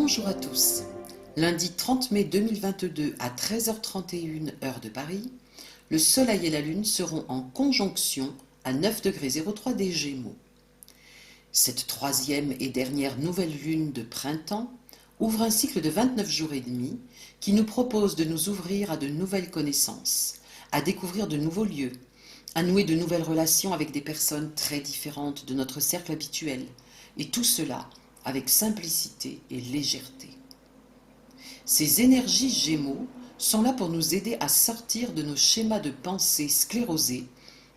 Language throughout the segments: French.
Bonjour à tous. Lundi 30 mai 2022 à 13h31 heure de Paris, le Soleil et la Lune seront en conjonction à 9,03 des Gémeaux. Cette troisième et dernière nouvelle lune de printemps ouvre un cycle de 29 jours et demi qui nous propose de nous ouvrir à de nouvelles connaissances, à découvrir de nouveaux lieux, à nouer de nouvelles relations avec des personnes très différentes de notre cercle habituel, et tout cela avec simplicité et légèreté. Ces énergies Gémeaux sont là pour nous aider à sortir de nos schémas de pensée sclérosés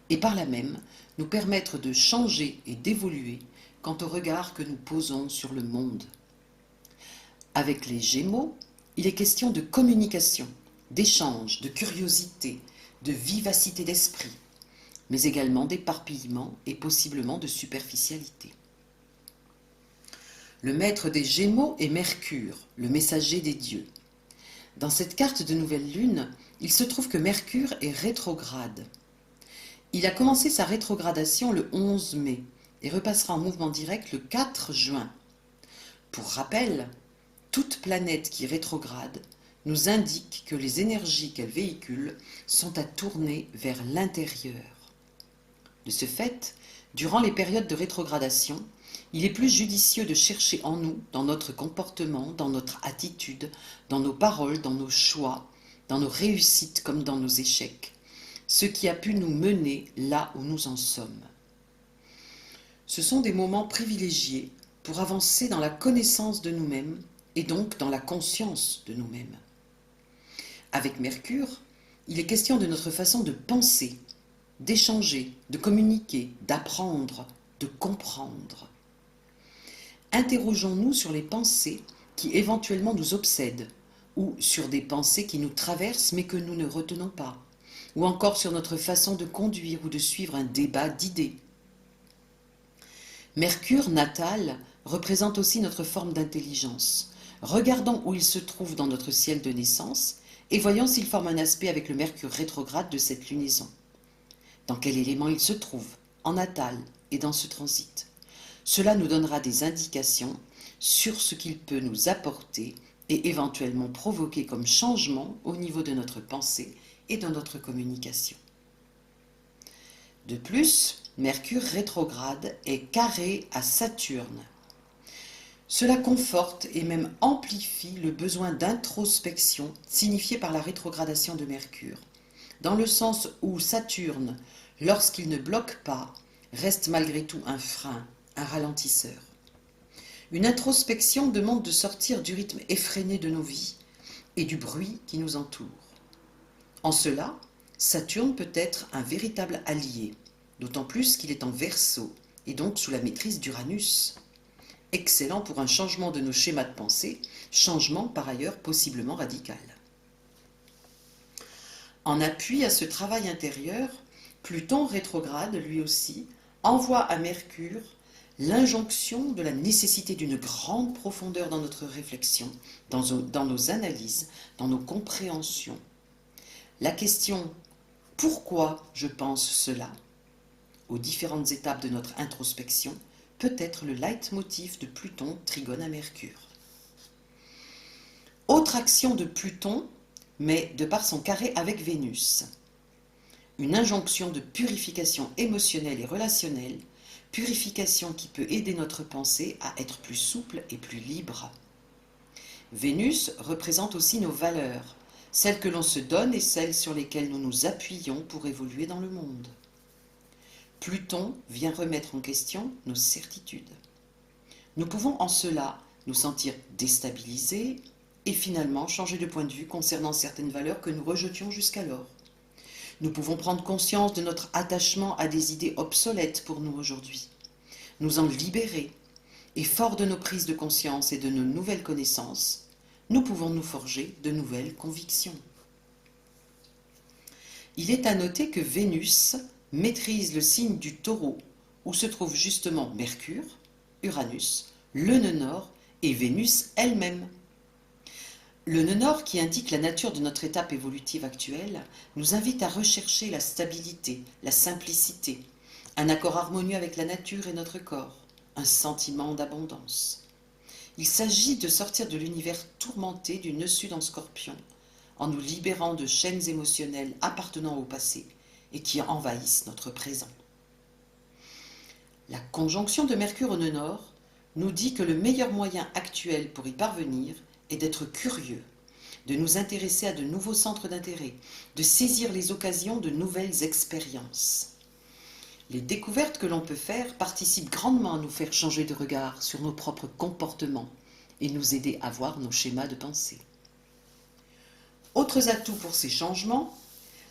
et par là même nous permettre de changer et d'évoluer quant au regard que nous posons sur le monde. Avec les Gémeaux, il est question de communication, d'échange, de curiosité, de vivacité d'esprit, mais également d'éparpillement et possiblement de superficialité. Le maître des Gémeaux est Mercure, le messager des dieux. Dans cette carte de nouvelle lune, il se trouve que Mercure est rétrograde. Il a commencé sa rétrogradation le 11 mai et repassera en mouvement direct le 4 juin. Pour rappel, toute planète qui rétrograde nous indique que les énergies qu'elle véhicule sont à tourner vers l'intérieur. De ce fait, durant les périodes de rétrogradation, il est plus judicieux de chercher en nous, dans notre comportement, dans notre attitude, dans nos paroles, dans nos choix, dans nos réussites comme dans nos échecs, ce qui a pu nous mener là où nous en sommes. Ce sont des moments privilégiés pour avancer dans la connaissance de nous-mêmes et donc dans la conscience de nous-mêmes. Avec Mercure, il est question de notre façon de penser, d'échanger, de communiquer, d'apprendre, de comprendre. Interrogeons-nous sur les pensées qui éventuellement nous obsèdent, ou sur des pensées qui nous traversent mais que nous ne retenons pas, ou encore sur notre façon de conduire ou de suivre un débat d'idées. Mercure natal représente aussi notre forme d'intelligence. Regardons où il se trouve dans notre ciel de naissance et voyons s'il forme un aspect avec le Mercure rétrograde de cette lunaison. Dans quel élément il se trouve, en natal et dans ce transit. Cela nous donnera des indications sur ce qu'il peut nous apporter et éventuellement provoquer comme changement au niveau de notre pensée et de notre communication. De plus, Mercure rétrograde est carré à Saturne. Cela conforte et même amplifie le besoin d'introspection signifié par la rétrogradation de Mercure, dans le sens où Saturne, lorsqu'il ne bloque pas, reste malgré tout un frein, un ralentisseur. Une introspection demande de sortir du rythme effréné de nos vies et du bruit qui nous entoure. En cela, Saturne peut être un véritable allié, d'autant plus qu'il est en Verseau et donc sous la maîtrise d'Uranus. Excellent pour un changement de nos schémas de pensée, changement par ailleurs possiblement radical. En appui à ce travail intérieur, Pluton rétrograde lui aussi envoie à Mercure l'injonction de la nécessité d'une grande profondeur dans notre réflexion, dans nos analyses, dans nos compréhensions. La question « Pourquoi je pense cela ?» aux différentes étapes de notre introspection peut être le leitmotiv de Pluton trigone à Mercure. Autre action de Pluton, mais de par son carré avec Vénus. Une injonction de purification émotionnelle et relationnelle, purification qui peut aider notre pensée à être plus souple et plus libre. Vénus représente aussi nos valeurs, celles que l'on se donne et celles sur lesquelles nous nous appuyons pour évoluer dans le monde. Pluton vient remettre en question nos certitudes. Nous pouvons en cela nous sentir déstabilisés et finalement changer de point de vue concernant certaines valeurs que nous rejetions jusqu'alors. Nous pouvons prendre conscience de notre attachement à des idées obsolètes pour nous aujourd'hui, nous en libérer, et fort de nos prises de conscience et de nos nouvelles connaissances, nous pouvons nous forger de nouvelles convictions. Il est à noter que Vénus maîtrise le signe du Taureau, où se trouvent justement Mercure, Uranus, le nœud nord et Vénus elle-même. Le nœud nord, qui indique la nature de notre étape évolutive actuelle, nous invite à rechercher la stabilité, la simplicité, un accord harmonieux avec la nature et notre corps, un sentiment d'abondance. Il s'agit de sortir de l'univers tourmenté du nœud sud en Scorpion, en nous libérant de chaînes émotionnelles appartenant au passé et qui envahissent notre présent. La conjonction de Mercure au nœud nord nous dit que le meilleur moyen actuel pour y parvenir est d'être curieux, de nous intéresser à de nouveaux centres d'intérêt, de saisir les occasions de nouvelles expériences. Les découvertes que l'on peut faire participent grandement à nous faire changer de regard sur nos propres comportements et nous aider à voir nos schémas de pensée. Autres atouts pour ces changements,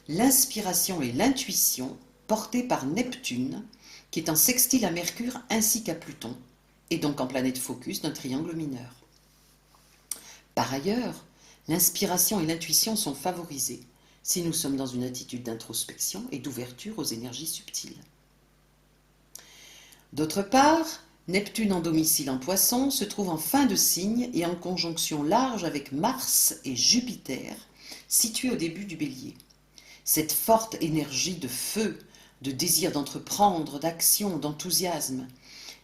l'inspiration et l'intuition portées par Neptune, qui est en sextile à Mercure ainsi qu'à Pluton, et donc en planète focus d'un triangle mineur. Par ailleurs, l'inspiration et l'intuition sont favorisées si nous sommes dans une attitude d'introspection et d'ouverture aux énergies subtiles. D'autre part, Neptune en domicile en Poisson se trouve en fin de signe et en conjonction large avec Mars et Jupiter, situés au début du Bélier. Cette forte énergie de feu, de désir d'entreprendre, d'action, d'enthousiasme,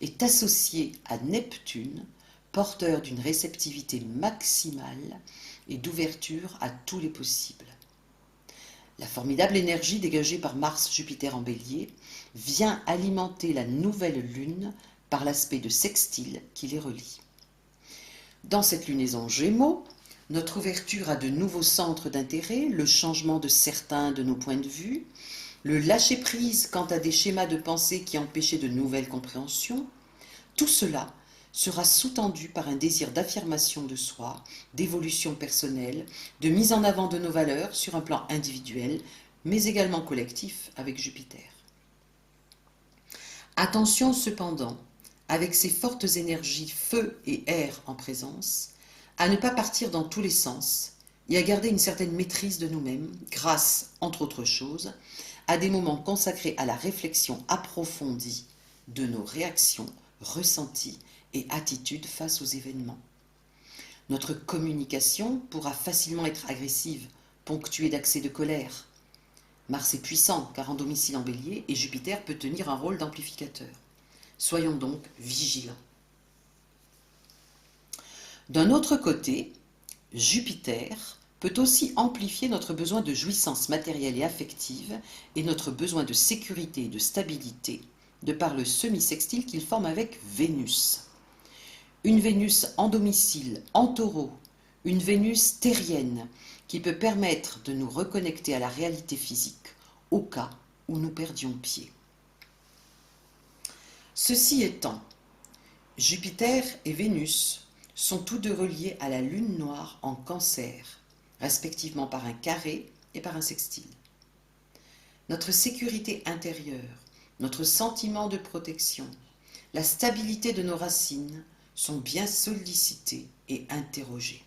est associée à Neptune, porteur d'une réceptivité maximale et d'ouverture à tous les possibles. La formidable énergie dégagée par Mars-Jupiter en Bélier vient alimenter la nouvelle lune par l'aspect de sextile qui les relie. Dans cette lunaison Gémeaux, notre ouverture à de nouveaux centres d'intérêt, le changement de certains de nos points de vue, le lâcher-prise quant à des schémas de pensée qui empêchaient de nouvelles compréhensions, tout cela sera sous-tendu par un désir d'affirmation de soi, d'évolution personnelle, de mise en avant de nos valeurs sur un plan individuel, mais également collectif avec Jupiter. Attention cependant, avec ces fortes énergies feu et air en présence, à ne pas partir dans tous les sens et à garder une certaine maîtrise de nous-mêmes grâce, entre autres choses, à des moments consacrés à la réflexion approfondie de nos réactions, ressentis et attitudes face aux événements. Notre communication pourra facilement être agressive, ponctuée d'accès de colère. Mars est puissant car en domicile en Bélier et Jupiter peut tenir un rôle d'amplificateur. Soyons donc vigilants. D'un autre côté, Jupiter peut aussi amplifier notre besoin de jouissance matérielle et affective et notre besoin de sécurité et de stabilité de par le semi-sextile qu'il forme avec Vénus. Une Vénus en domicile, en taureau, une Vénus terrienne qui peut permettre de nous reconnecter à la réalité physique au cas où nous perdions pied. Ceci étant, Jupiter et Vénus sont tous deux reliés à la Lune noire en Cancer, respectivement par un carré et par un sextile. Notre sécurité intérieure, notre sentiment de protection, la stabilité de nos racines sont bien sollicités et interrogés.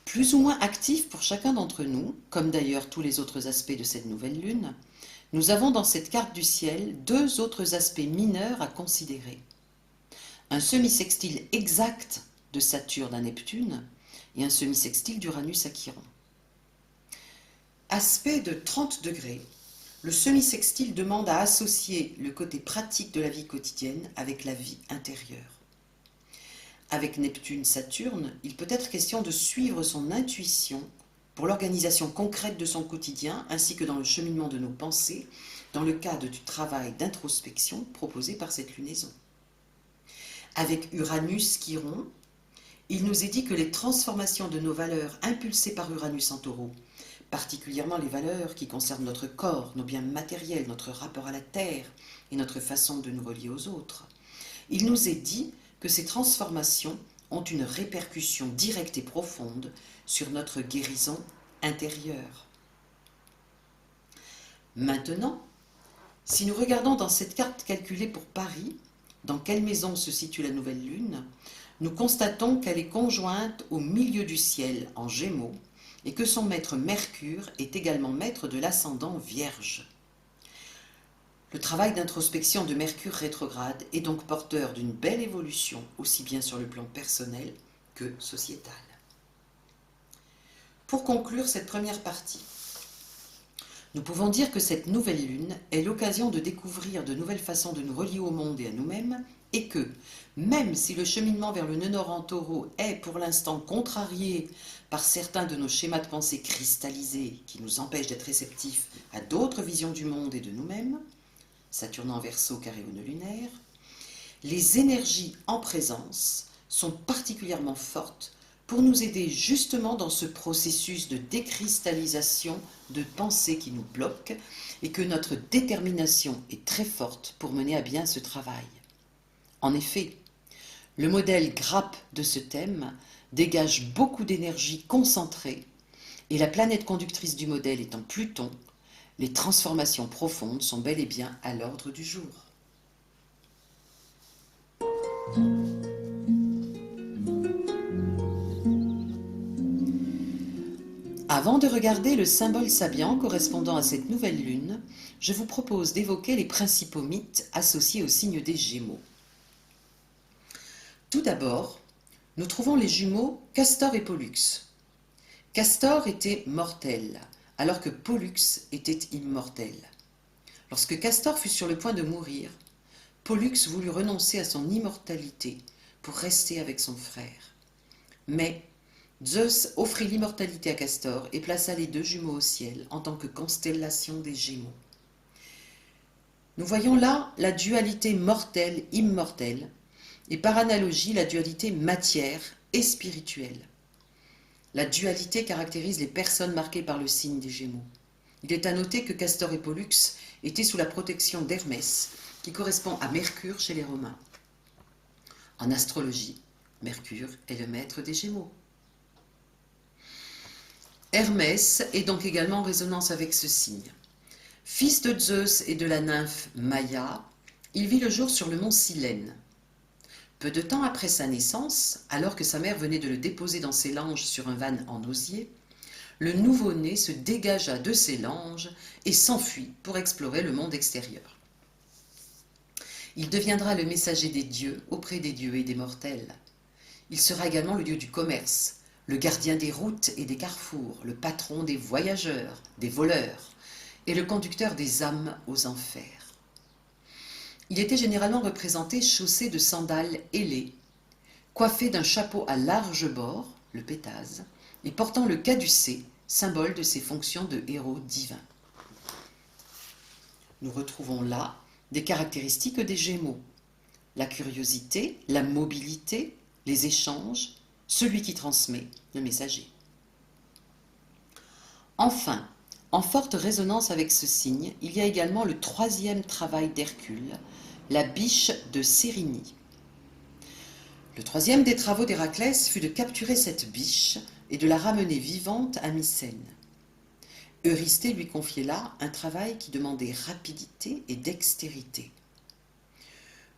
Plus ou moins actifs pour chacun d'entre nous, comme d'ailleurs tous les autres aspects de cette nouvelle lune, nous avons dans cette carte du ciel deux autres aspects mineurs à considérer. Un semi-sextile exact de Saturne à Neptune et un semi-sextile d'Uranus à Chiron. Aspect de 30 degrés, le semi-sextile demande à associer le côté pratique de la vie quotidienne avec la vie intérieure. Avec Neptune-Saturne, il peut être question de suivre son intuition pour l'organisation concrète de son quotidien ainsi que dans le cheminement de nos pensées dans le cadre du travail d'introspection proposé par cette lunaison. Avec Uranus-Chiron, il nous est dit que les transformations de nos valeurs impulsées par Uranus en taureau, particulièrement les valeurs qui concernent notre corps, nos biens matériels, notre rapport à la terre et notre façon de nous relier aux autres, il nous est dit que ces transformations ont une répercussion directe et profonde sur notre guérison intérieure. Maintenant, si nous regardons dans cette carte calculée pour Paris, dans quelle maison se situe la nouvelle lune, nous constatons qu'elle est conjointe au milieu du ciel en Gémeaux et que son maître Mercure est également maître de l'ascendant Vierge. Le travail d'introspection de Mercure rétrograde est donc porteur d'une belle évolution, aussi bien sur le plan personnel que sociétal. Pour conclure cette première partie, Nous pouvons dire que cette nouvelle lune est l'occasion de découvrir de nouvelles façons de nous relier au monde et à nous-mêmes, et que, même si le cheminement vers le nœud nord en taureau est pour l'instant contrarié par certains de nos schémas de pensée cristallisés qui nous empêchent d'être réceptifs à d'autres visions du monde et de nous-mêmes, Saturne en Verseau carré au nœud lunaire, les énergies en présence sont particulièrement fortes pour nous aider justement dans ce processus de décristallisation de pensées qui nous bloquent et que notre détermination est très forte pour mener à bien ce travail. En effet, le modèle grappe de ce thème dégage beaucoup d'énergie concentrée et la planète conductrice du modèle étant Pluton, les transformations profondes sont bel et bien à l'ordre du jour. Avant de regarder le symbole sabian correspondant à cette nouvelle lune, je vous propose d'évoquer les principaux mythes associés au signe des Gémeaux. Tout d'abord, nous trouvons les jumeaux Castor et Pollux. Castor était mortel, alors que Pollux était immortel. Lorsque Castor fut sur le point de mourir, Pollux voulut renoncer à son immortalité pour rester avec son frère. Mais Zeus offrit l'immortalité à Castor et plaça les deux jumeaux au ciel en tant que constellation des Gémeaux. Nous voyons là la dualité mortelle-immortelle et par analogie la dualité matière et spirituelle. La dualité caractérise les personnes marquées par le signe des Gémeaux. Il est à noter que Castor et Pollux étaient sous la protection d'Hermès, qui correspond à Mercure chez les Romains. En astrologie, Mercure est le maître des Gémeaux. Hermès est donc également en résonance avec ce signe. Fils de Zeus et de la nymphe Maïa, il vit le jour sur le mont Silène. Peu de temps après sa naissance, alors que sa mère venait de le déposer dans ses langes sur un van en osier, le nouveau-né se dégagea de ses langes et s'enfuit pour explorer le monde extérieur. Il deviendra le messager des dieux auprès des dieux et des mortels. Il sera également le dieu du commerce, le gardien des routes et des carrefours, le patron des voyageurs, des voleurs, et le conducteur des âmes aux enfers. Il était généralement représenté chaussé de sandales ailées, coiffé d'un chapeau à large bord, le pétase, et portant le caducée, symbole de ses fonctions de héros divin. Nous retrouvons là des caractéristiques des Gémeaux: la curiosité, la mobilité, les échanges, celui qui transmet, le messager. Enfin, en forte résonance avec ce signe, il y a également le troisième travail d'Hercule, la biche de Cérynie. Le troisième des travaux d'Héraclès fut de capturer cette biche et de la ramener vivante à Mycène. Eurysthée lui confiait là un travail qui demandait rapidité et dextérité.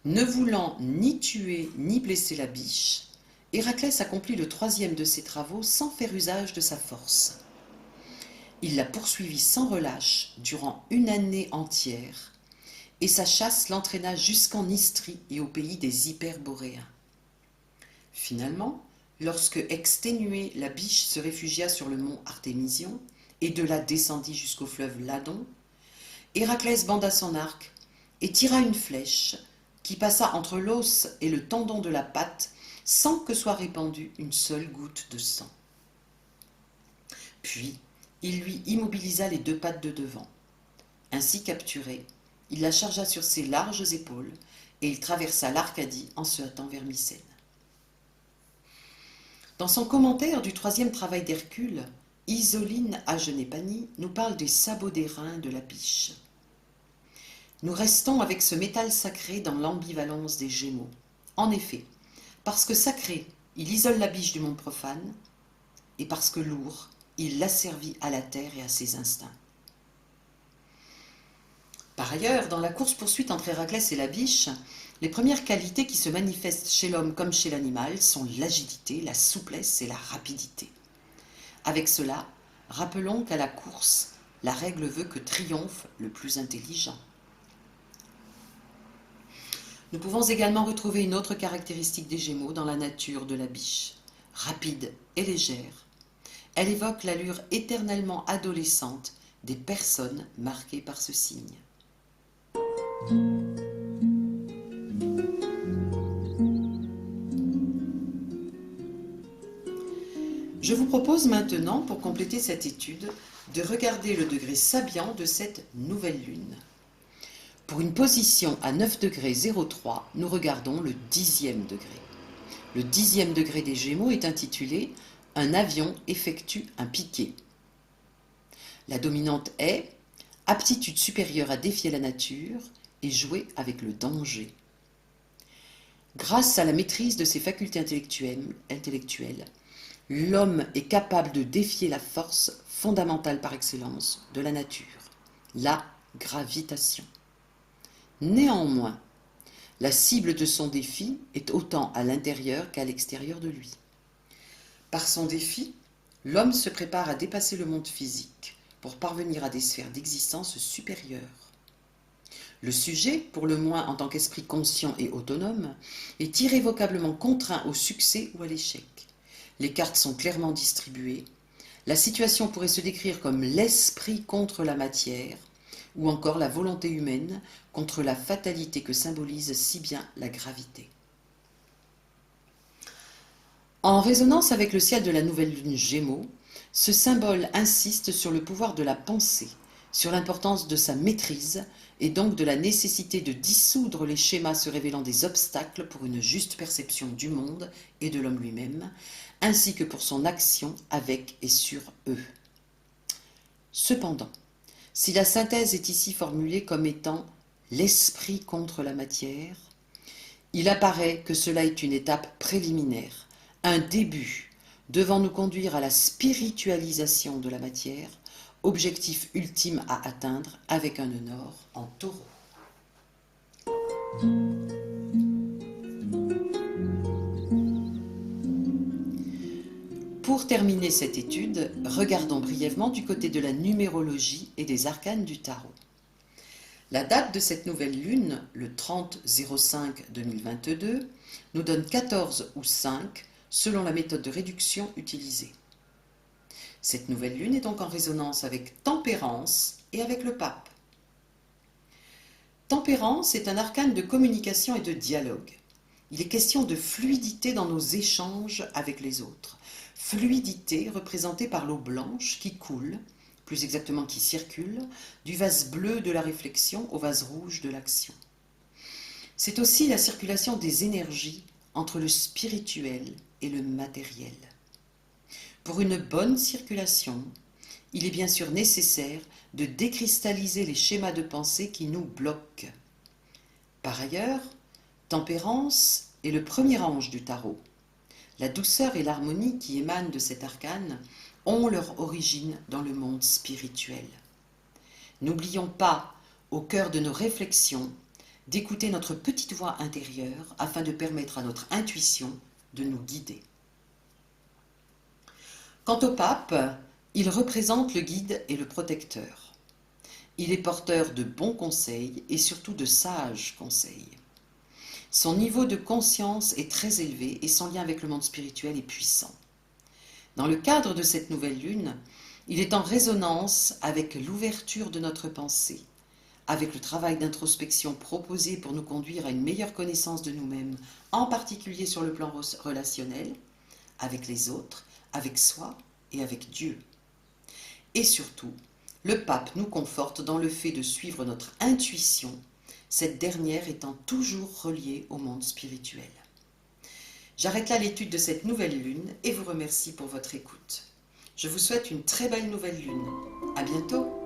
Ne voulant ni tuer ni blesser la biche, Héraclès accomplit le troisième de ses travaux sans faire usage de sa force. Il la poursuivit sans relâche durant une année entière, et sa chasse l'entraîna jusqu'en Istrie et au pays des Hyperboréens. Finalement, lorsque, exténuée, la biche se réfugia sur le mont Artémision et de là descendit jusqu'au fleuve Ladon, Héraclès banda son arc et tira une flèche qui passa entre l'os et le tendon de la patte sans que soit répandue une seule goutte de sang. Puis, il lui immobilisa les deux pattes de devant. Ainsi capturée, il la chargea sur ses larges épaules et il traversa l'Arcadie en se hâtant vers Mycène. Dans son commentaire du troisième travail d'Hercule, Isoline Agenépanie nous parle des sabots d'airain de la biche. Nous restons avec ce métal sacré dans l'ambivalence des Gémeaux. En effet, parce que sacré, il isole la biche du monde profane, et parce que lourd, il l'asservit à la terre et à ses instincts. Par ailleurs, dans la course-poursuite entre Héraclès et la biche, les premières qualités qui se manifestent chez l'homme comme chez l'animal sont l'agilité, la souplesse et la rapidité. Avec cela, rappelons qu'à la course, la règle veut que triomphe le plus intelligent. Nous pouvons également retrouver une autre caractéristique des Gémeaux dans la nature de la biche. Rapide et légère, elle évoque l'allure éternellement adolescente des personnes marquées par ce signe. Je vous propose maintenant, pour compléter cette étude, de regarder le degré sabiant de cette nouvelle lune. Pour une position à 9 degrés 03, nous regardons le 10e degré. Le 10e degré des Gémeaux est intitulé « Un avion effectue un piqué ». La dominante est « Aptitude supérieure à défier la nature et jouer avec le danger ». Grâce à la maîtrise de ses facultés intellectuelles, l'homme est capable de défier la force fondamentale par excellence de la nature, la gravitation. Néanmoins, la cible de son défi est autant à l'intérieur qu'à l'extérieur de lui. Par son défi, l'homme se prépare à dépasser le monde physique pour parvenir à des sphères d'existence supérieures. Le sujet, pour le moins en tant qu'esprit conscient et autonome, est irrévocablement contraint au succès ou à l'échec. Les cartes sont clairement distribuées. La situation pourrait se décrire comme l'esprit contre la matière, ou encore la volonté humaine contre la fatalité que symbolise si bien la gravité. En résonance avec le ciel de la nouvelle lune Gémeaux, ce symbole insiste sur le pouvoir de la pensée, sur l'importance de sa maîtrise et donc de la nécessité de dissoudre les schémas se révélant des obstacles pour une juste perception du monde et de l'homme lui-même, ainsi que pour son action avec et sur eux. Cependant, si la synthèse est ici formulée comme étant l'esprit contre la matière, il apparaît que cela est une étape préliminaire, un début devant nous conduire à la spiritualisation de la matière, objectif ultime à atteindre avec un nœud nord en Taureau. Pour terminer cette étude, regardons brièvement du côté de la numérologie et des arcanes du tarot. La date de cette nouvelle lune, le 30-05-2022, nous donne 14 ou 5 selon la méthode de réduction utilisée. Cette nouvelle lune est donc en résonance avec Tempérance et avec le Pape. Tempérance est un arcane de communication et de dialogue. Il est question de fluidité dans nos échanges avec les autres. Fluidité représentée par l'eau blanche qui coule, plus exactement qui circule, du vase bleu de la réflexion au vase rouge de l'action. C'est aussi la circulation des énergies entre le spirituel et le matériel. Pour une bonne circulation, il est bien sûr nécessaire de décristalliser les schémas de pensée qui nous bloquent. Par ailleurs, Tempérance est le premier ange du tarot. La douceur et l'harmonie qui émanent de cet arcane ont leur origine dans le monde spirituel. N'oublions pas, au cœur de nos réflexions, d'écouter notre petite voix intérieure afin de permettre à notre intuition de nous guider. Quant au pape, il représente le guide et le protecteur. Il est porteur de bons conseils et surtout de sages conseils. Son niveau de conscience est très élevé et son lien avec le monde spirituel est puissant. Dans le cadre de cette nouvelle lune, il est en résonance avec l'ouverture de notre pensée, avec le travail d'introspection proposé pour nous conduire à une meilleure connaissance de nous-mêmes, en particulier sur le plan relationnel, avec les autres, avec soi et avec Dieu. Et surtout, le pape nous conforte dans le fait de suivre notre intuition, cette dernière étant toujours reliée au monde spirituel. J'arrête là l'étude de cette nouvelle lune et vous remercie pour votre écoute. Je vous souhaite une très belle nouvelle lune. À bientôt!